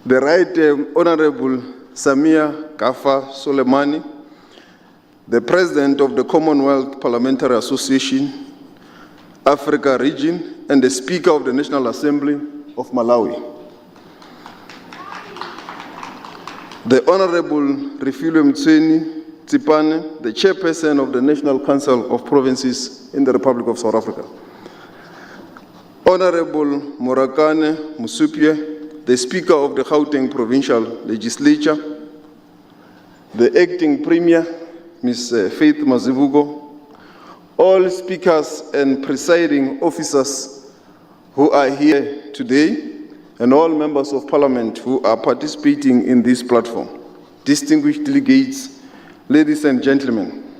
The Right Honorable Samia Gaffa Soleimani, the President of the Commonwealth Parliamentary Association, Africa Region, and the Speaker of the National Assembly of Malawi. The Honorable Refilwe Mtsweni Tsipane, the Chairperson of the National Council of Provinces in the Republic of South Africa. Honorable Morakane Musupye, the Speaker of the Gauteng Provincial Legislature. The Acting Premier, Ms. Faith Mazibuko, all speakers and presiding officers who are here today, and all members of Parliament who are participating in this platform, distinguished delegates, ladies and gentlemen,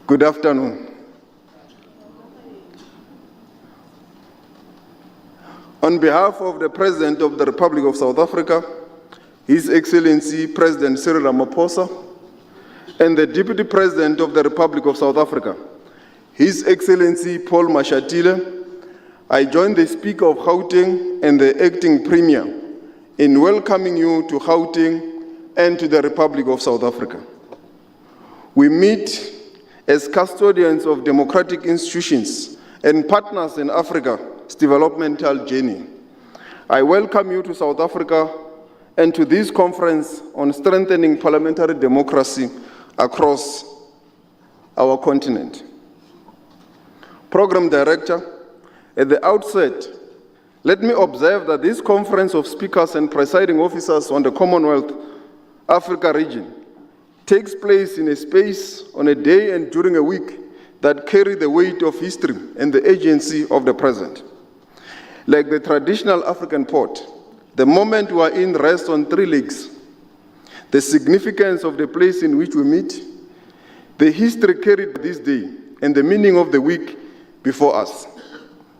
good afternoon. On behalf of the President of the Republic of South Africa, His Excellency President Cyril Ramaphosa, and the Deputy President of the Republic of South Africa, His Excellency Paul Mashatile, I join the Speaker of Gauteng and the Acting Premier in welcoming you to Gauteng and to the Republic of South Africa. We meet as custodians of democratic institutions and partners in Africa's developmental journey. I welcome you to South Africa and to this conference on strengthening parliamentary democracy across our continent. Program Director, at the outset, let me observe that this conference of speakers and presiding officers on the Commonwealth Africa region takes place in a space, on a day and during a week that carry the weight of history and the agency of the present. Like the traditional African port, the moment we are in rests on three legs: the significance of the place in which we meet, the history carried this day, and the meaning of the week before us.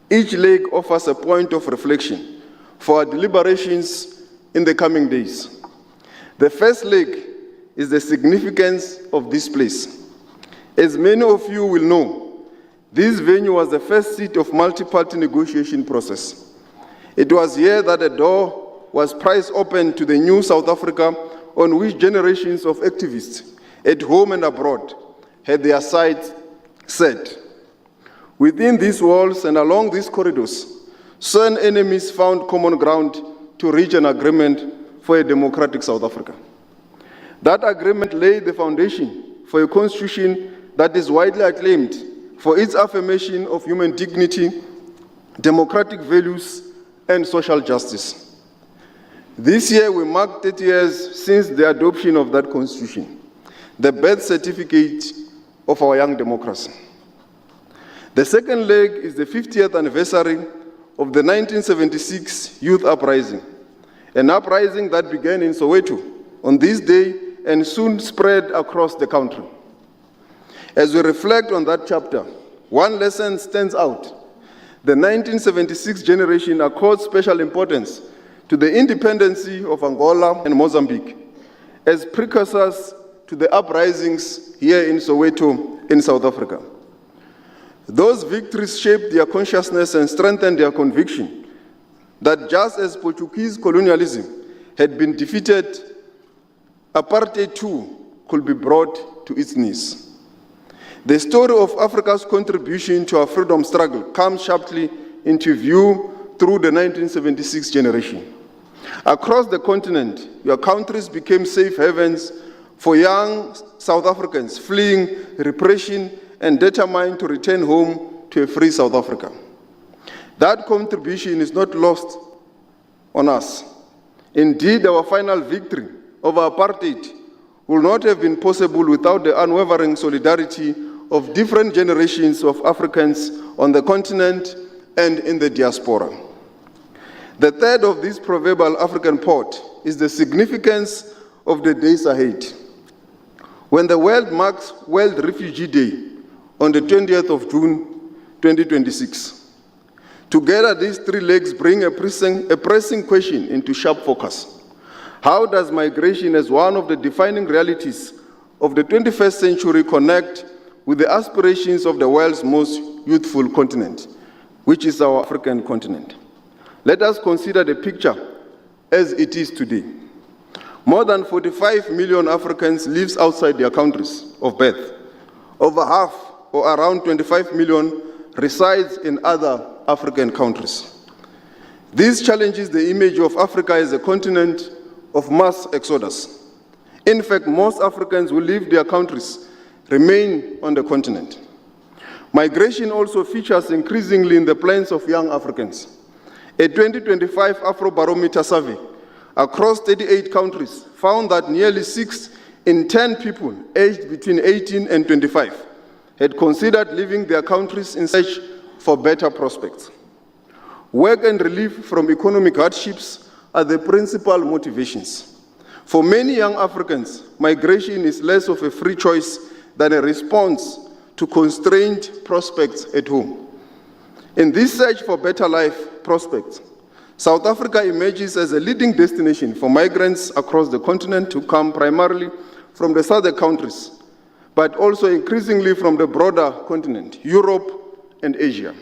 Each leg offers a point of reflection for our deliberations in the coming days. The first leg is the significance of this place. As many of you will know, this venue was the first seat of multi-party negotiation process. It was here that a door was prized open to the new South Africa on which generations of activists at home and abroad had their sights set. Within these walls and along these corridors, certain enemies found common ground to reach an agreement for a democratic South Africa. That agreement laid the foundation for a constitution that is widely acclaimed for its affirmation of human dignity, democratic values, and social justice. This year we mark 30 years since the adoption of that constitution, the birth certificate of our young democracy. The second leg is the 50th anniversary of the 1976 Youth Uprising, an uprising that began in Soweto on this day and soon spread across the country. As we reflect on that chapter, one lesson stands out. The 1976 generation accords special importance to the independency of Angola and Mozambique as precursors to the uprisings here in Soweto in South Africa. Those victories shaped their consciousness and strengthened their conviction that just as Portuguese colonialism had been defeated, apartheid too could be brought to its knees. The story of Africa's contribution to our freedom struggle comes sharply into view through the 1976 generation. Across the continent, your countries became safe havens for young South Africans fleeing repression and determined to return home to a free South Africa. That contribution is not lost on us. Indeed, our final victory over apartheid would not have been possible without the unwavering solidarity of different generations of Africans on the continent and in the diaspora. The third of this proverbial African port is the significance of the days ahead. When the world marks World Refugee Day on the 20th of June 2026. Together, these three legs bring a pressing question into sharp focus. How does migration as one of the defining realities of the 21st century connect with the aspirations of the world's most youthful continent, which is our African continent? Let us consider the picture as it is today. More than 45 million Africans live outside their countries of birth. Over half, or around 25 million, resides in other African countries. This challenges the image of Africa as a continent of mass exodus. In fact, most Africans who leave their countries remain on the continent. Migration also features increasingly in the plans of young Africans. A 2025 Afrobarometer survey across 38 countries found that nearly 6 in 10 people aged between 18 and 25 had considered leaving their countries in search for better prospects. Work and relief from economic hardships are the principal motivations. For many young Africans, migration is less of a free choice than a response to constrained prospects at home. In this search for better life prospects, South Africa emerges as a leading destination for migrants across the continent who come primarily from the southern countries, but also increasingly from the broader continent, Europe and Asia.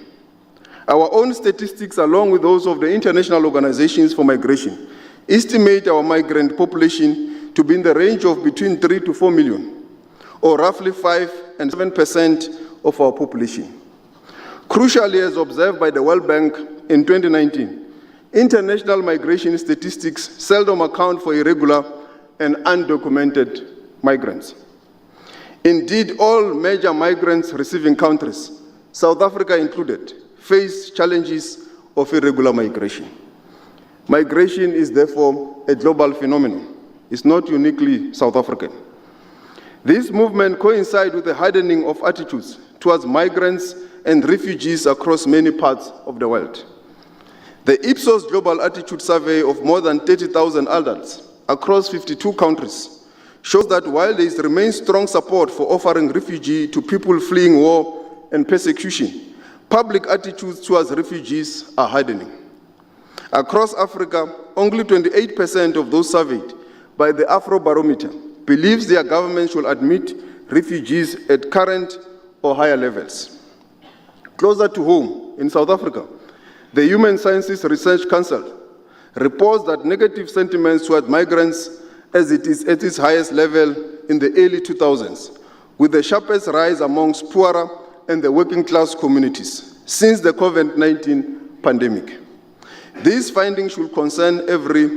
Our own statistics, along with those of the International Organizations for Migration, estimate our migrant population to be in the range of between 3 to 4 million, or roughly 5 and 7% of our population. Crucially, as observed by the World Bank in 2019, international migration statistics seldom account for irregular and undocumented migrants. Indeed, all major migrants receiving countries, South Africa included, face challenges of irregular migration. Migration is therefore a global phenomenon. It's not uniquely South African. This movement coincides with the hardening of attitudes towards migrants and refugees across many parts of the world. The Ipsos Global Attitude Survey of more than 30,000 adults across 52 countries shows that while there remains strong support for offering refugee to people fleeing war and persecution, public attitudes towards refugees are hardening. Across Africa, only 28% of those surveyed by the Afrobarometer believes their government should admit refugees at current or higher levels. Closer to home, in South Africa, the Human Sciences Research Council reports that negative sentiments toward migrants as it is at its highest level in the early 2000s, with the sharpest rise amongst poorer and the working class communities since the COVID-19 pandemic. These findings should concern every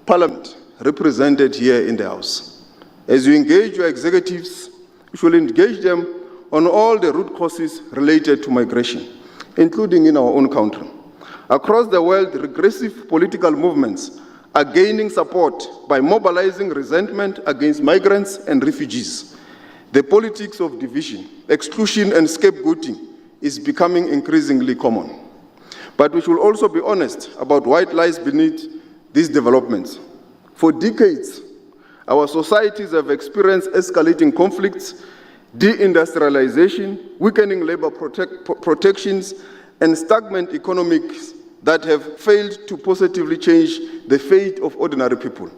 parliament represented here in the House. As you engage your executives, you should engage them on all the root causes related to migration, including in our own country. Across the world, regressive political movements are gaining support by mobilizing resentment against migrants and refugees. The politics of division, exclusion, and scapegoating is becoming increasingly common. But we should also be honest about what lies beneath these developments. For decades, our societies have experienced escalating conflicts, deindustrialization, weakening labor protections, and stagnant economics that have failed to positively change the fate of ordinary people.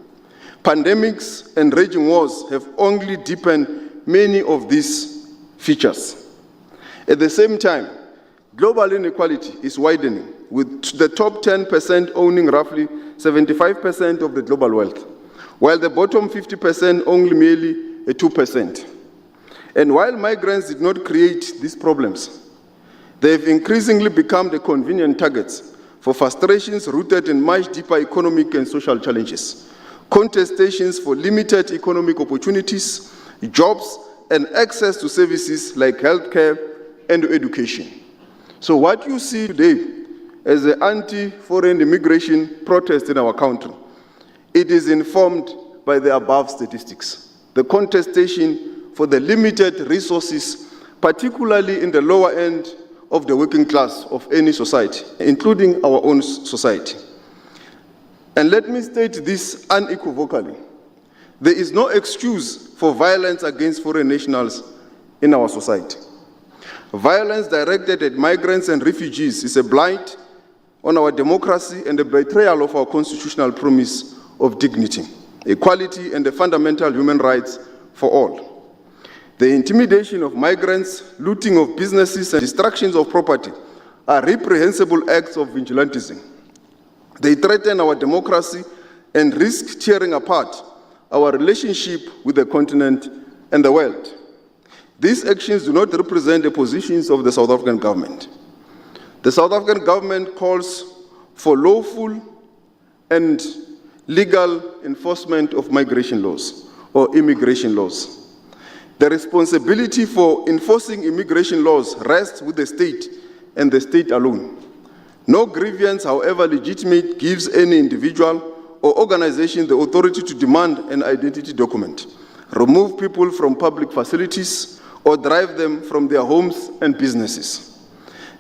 Pandemics and raging wars have only deepened many of these features. At the same time, global inequality is widening, with the top 10% owning roughly 75% of the global wealth, while the bottom 50% only merely a 2%. And while migrants did not create these problems, they have increasingly become the convenient targets for frustrations rooted in much deeper economic and social challenges, contestations for limited economic opportunities, jobs, and access to services like healthcare and education. So what you see today as the anti-foreign immigration protest in our country, it is informed by the above statistics. The contestation for the limited resources, particularly in the lower end of the working class of any society, including our own society. And let me state this unequivocally. There is no excuse for violence against foreign nationals in our society. Violence directed at migrants and refugees is a blight on our democracy and a betrayal of our constitutional promise of dignity, equality, and the fundamental human rights for all. The intimidation of migrants, looting of businesses, and destructions of property are reprehensible acts of vigilantism. They threaten our democracy and risk tearing apart our relationship with the continent and the world. These actions do not represent the positions of the South African government. The South African government calls for lawful and legal enforcement of migration laws or immigration laws. The responsibility for enforcing immigration laws rests with the state and the state alone. No grievance, however legitimate, gives any individual or organization the authority to demand an identity document, remove people from public facilities, or drive them from their homes and businesses.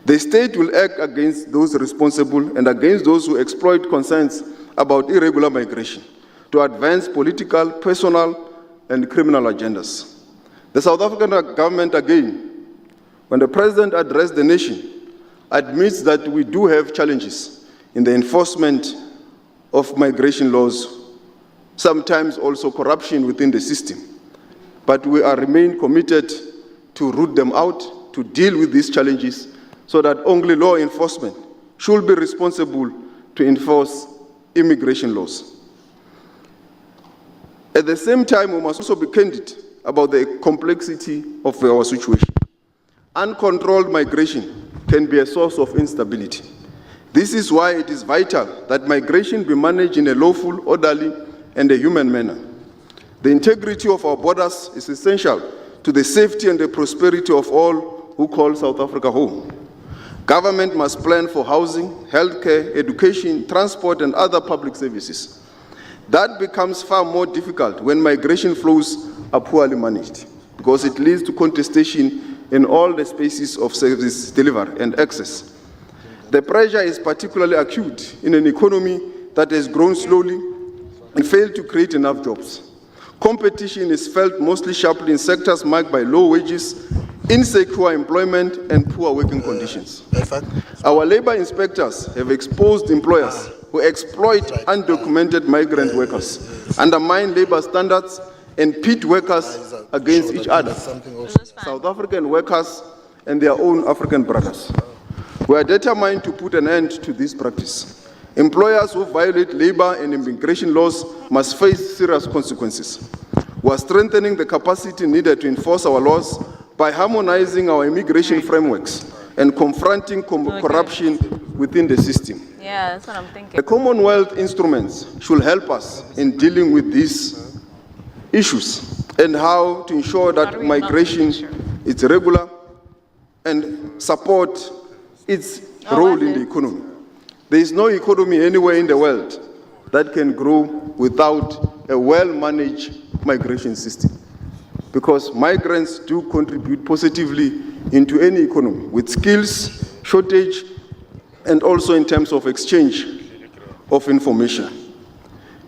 The state will act against those responsible and against those who exploit concerns about irregular migration to advance political, personal, and criminal agendas. The South African government, again, when the President addressed the nation, admits that we do have challenges in the enforcement of migration laws, sometimes also corruption within the system. But we remain committed to root them out, to deal with these challenges, so that only law enforcement should be responsible to enforce immigration laws. At the same time, we must also be candid about the complexity of our situation. Uncontrolled migration can be a source of instability. This is why it is vital that migration be managed in a lawful, orderly, and a human manner. The integrity of our borders is essential to the safety and the prosperity of all who call South Africa home. Government must plan for housing, healthcare, education, transport, and other public services. That becomes far more difficult when migration flows are poorly managed, because it leads to contestation in all the spaces of service delivery and access. The pressure is particularly acute in an economy that has grown slowly and failed to create enough jobs. Competition is felt mostly sharply in sectors marked by low wages, insecure employment, and poor working conditions. Our labor inspectors have exposed employers who exploit undocumented migrant workers, undermine labor standards, and pit workers against each other, South African workers and their own African brothers. We are determined to put an end to this practice. Employers who violate labor and immigration laws must face serious consequences. We are strengthening the capacity needed to enforce our laws by harmonizing our immigration frameworks and confronting corruption within the system. Yeah, that's what I'm thinking. The Commonwealth instruments should help us in dealing with these issues and how to ensure that migration is regular and support its role in the economy. There is no economy anywhere in the world that can grow without a well-managed migration system, because migrants do contribute positively into any economy with skills, shortage, and also in terms of exchange of information.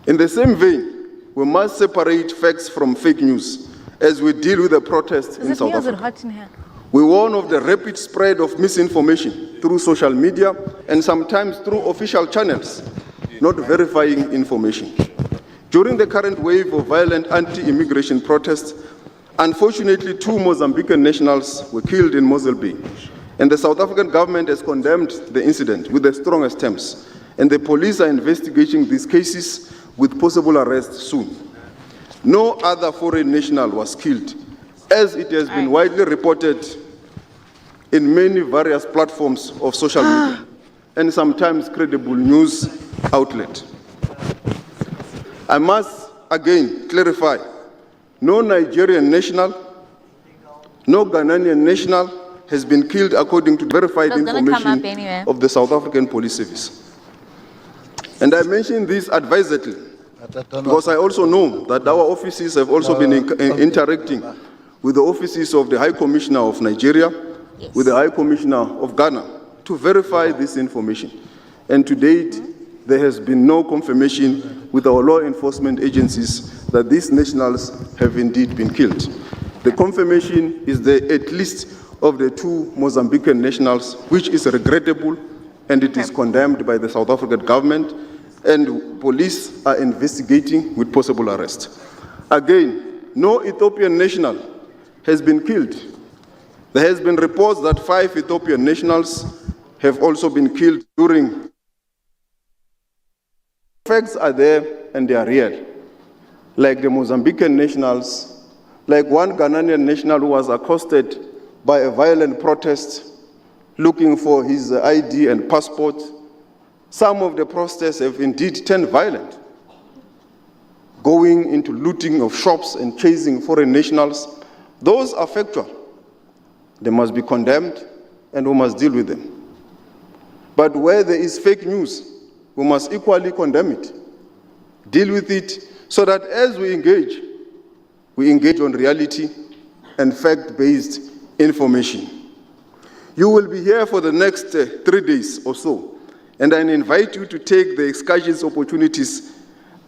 In the same vein, we must separate facts from fake news as we deal with the protests in South Africa. We warn of the rapid spread of misinformation through social media and sometimes through official channels, not verifying information. During the current wave of violent anti-immigration protests, unfortunately, 2 Mozambican nationals were killed in Mosel Bay, and the South African government has condemned the incident with the strongest terms, and the police are investigating these cases with possible arrest soon. No other foreign national was killed, as it has been widely reported in many various platforms of social media and sometimes credible news outlets. I must again clarify, no Nigerian national, no Ghanaian national has been killed according to verified information of the South African Police Service. And I mention this advisedly because I also know that our offices have also been interacting with the offices of the High Commissioner of Nigeria, with the High Commissioner of Ghana, to verify this information. And to date, there has been no confirmation with our law enforcement agencies that these nationals have indeed been killed. The confirmation is the at least of the 2 Mozambican nationals, which is regrettable, and it is condemned by the South African government, and police are investigating with possible arrest. Again, no Ethiopian national has been killed. There has been reports that 5 Ethiopian nationals have also been killed during Facts are there and they are real, like the Mozambican nationals, like one Ghanaian national who was accosted by a violent protest looking for his ID and passport. Some of the protests have indeed turned violent, going into looting of shops and chasing foreign nationals. Those are factual. They must be condemned and we must deal with them. But where there is fake news, we must equally condemn it, deal with it, so that as we engage on reality and fact-based information. You will be here for the next 3 days or so, and I invite you to take the excursions opportunities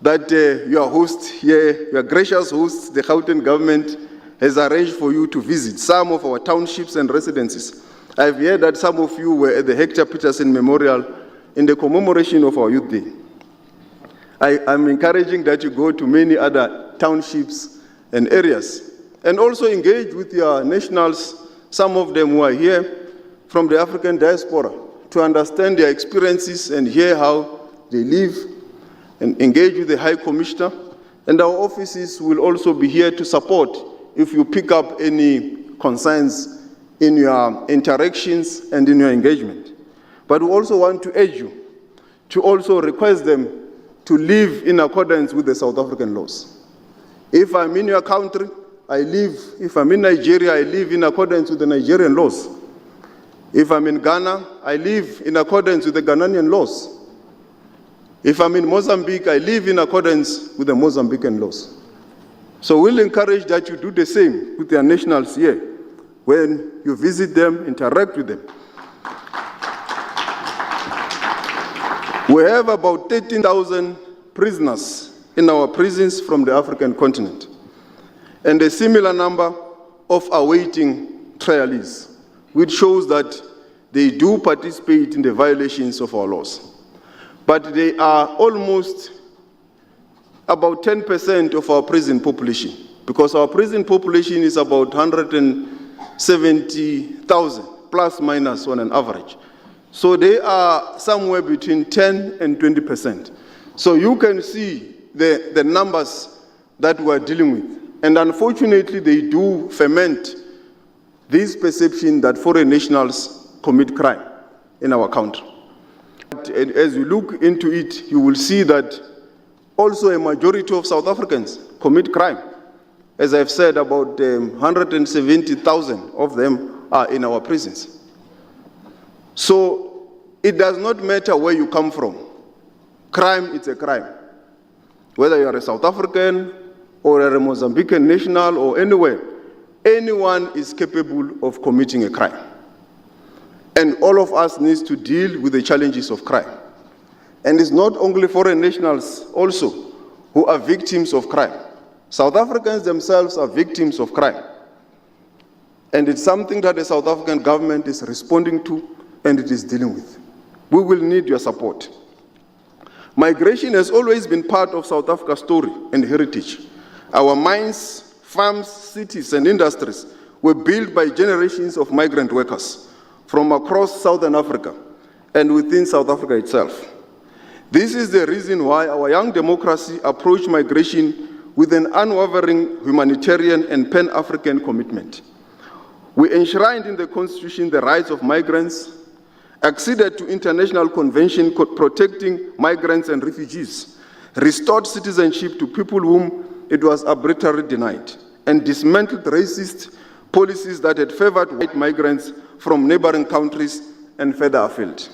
that your host here, your gracious host, the Gauteng government, has arranged for you to visit some of our townships and residences. I've heard that some of you were at the Hector Peterson Memorial in the commemoration of our Youth Day. I'm encouraging that you go to many other townships and areas, and also engage with your nationals, some of them who are here from the African diaspora, to understand their experiences and hear how they live, and engage with the High Commissioner. And our offices will also be here to support if you pick up any concerns in your interactions and in your engagement. But we also want to urge you to also request them to live in accordance with the South African laws. If I'm in your country, if I'm in Nigeria, I live in accordance with the Nigerian laws. If I'm in Ghana, I live in accordance with the Ghanaian laws. If I'm in Mozambique, I live in accordance with the Mozambican laws. So we'll encourage that you do the same with your nationals here. When you visit them, interact with them. We have about 13,000 prisoners in our prisons from the African continent, and a similar number of awaiting trialists, which shows that they do participate in the violations of our laws. But they are almost about 10% of our prison population, because our prison population is about 170,000, plus minus on an average. So they are somewhere between 10 and 20%. So you can see the numbers that we're dealing with. And unfortunately, they do ferment this perception that foreign nationals commit crime in our country. But as you look into it, you will see that also a majority of South Africans commit crime. As I've said, about 170,000 of them are in our prisons. So it does not matter where you come from. Crime, it's a crime. Whether you are a South African or a Mozambican national or anywhere, anyone is capable of committing a crime. And all of us need to deal with the challenges of crime. And it's not only foreign nationals also who are victims of crime. South Africans themselves are victims of crime. And it's something that the South African government is responding to and it is dealing with. We will need your support. Migration has always been part of South Africa's story and heritage. Our mines, farms, cities, and industries were built by generations of migrant workers from across Southern Africa and within South Africa itself. This is the reason why our young democracy approached migration with an unwavering humanitarian and pan-African commitment. We enshrined in the Constitution the rights of migrants, acceded to international convention protecting migrants and refugees, restored citizenship to people whom it was arbitrarily denied, and dismantled racist policies that had favored white migrants from neighboring countries and further afield.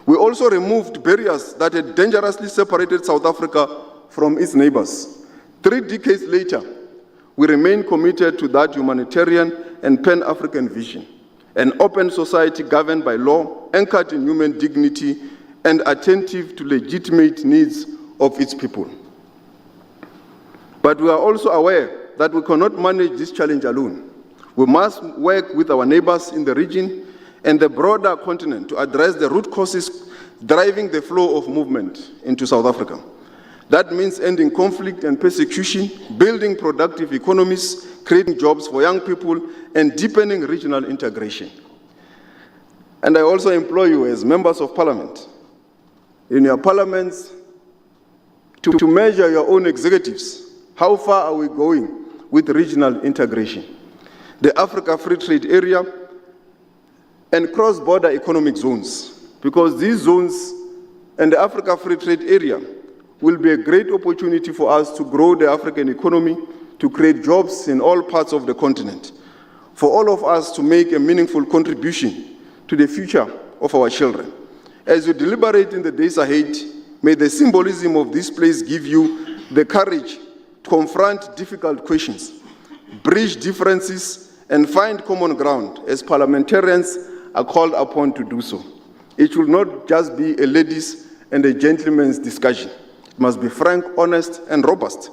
We also removed barriers that had dangerously separated South Africa from its neighbors. 3 decades later, we remain committed to that humanitarian and pan-African vision, an open society governed by law, anchored in human dignity, and attentive to legitimate needs of its people. But we are also aware that we cannot manage this challenge alone. We must work with our neighbors in the region and the broader continent to address the root causes driving the flow of movement into South Africa. That means ending conflict and persecution, building productive economies, creating jobs for young people, and deepening regional integration. And I also implore you as members of parliament, in your parliaments, to measure your own executives. How far are we going with regional integration? The Africa Free Trade Area and cross-border economic zones, because these zones and the Africa Free Trade Area will be a great opportunity for us to grow the African economy, to create jobs in all parts of the continent, for all of us to make a meaningful contribution to the future of our children. As you deliberate in the days ahead, may the symbolism of this place give you the courage to confront difficult questions, bridge differences, and find common ground as parliamentarians are called upon to do so. It will not just be a ladies' and a gentleman's discussion. It must be frank, honest, and robust.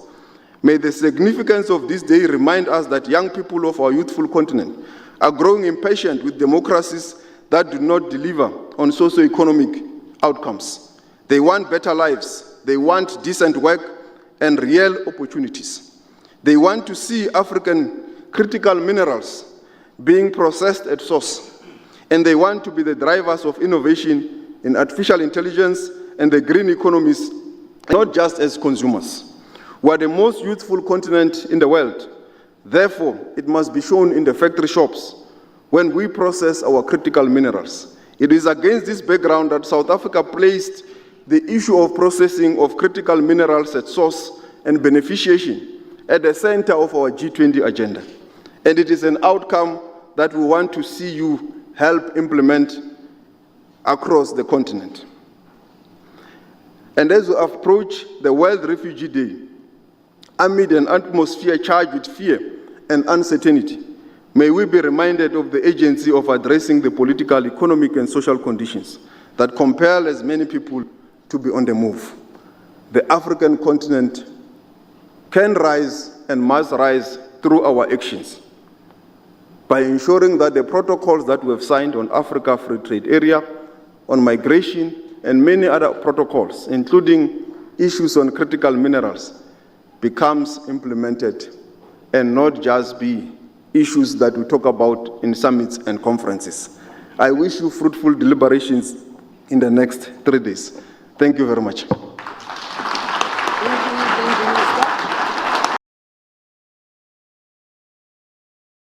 May the significance of this day remind us that young people of our youthful continent are growing impatient with democracies that do not deliver on socio-economic outcomes. They want better lives. They want decent work and real opportunities. They want to see African critical minerals being processed at source. And they want to be the drivers of innovation in artificial intelligence and the green economies, not just as consumers. We are the most youthful continent in the world. Therefore, it must be shown in the factory shops when we process our critical minerals. It is against this background that South Africa placed the issue of processing of critical minerals at source and beneficiation at the center of our G20 agenda. And it is an outcome that we want to see you help implement across the continent. And as we approach the World Refugee Day, amid an atmosphere charged with fear and uncertainty, may we be reminded of the agency of addressing the political, economic, and social conditions that compel as many people to be on the move. The African continent can rise and must rise through our actions by ensuring that the protocols that we have signed on Africa Free Trade Area, on migration, and many other protocols, including issues on critical minerals, becomes implemented and not just be issues that we talk about in summits and conferences. I wish you fruitful deliberations in the next 3 days. Thank you very much.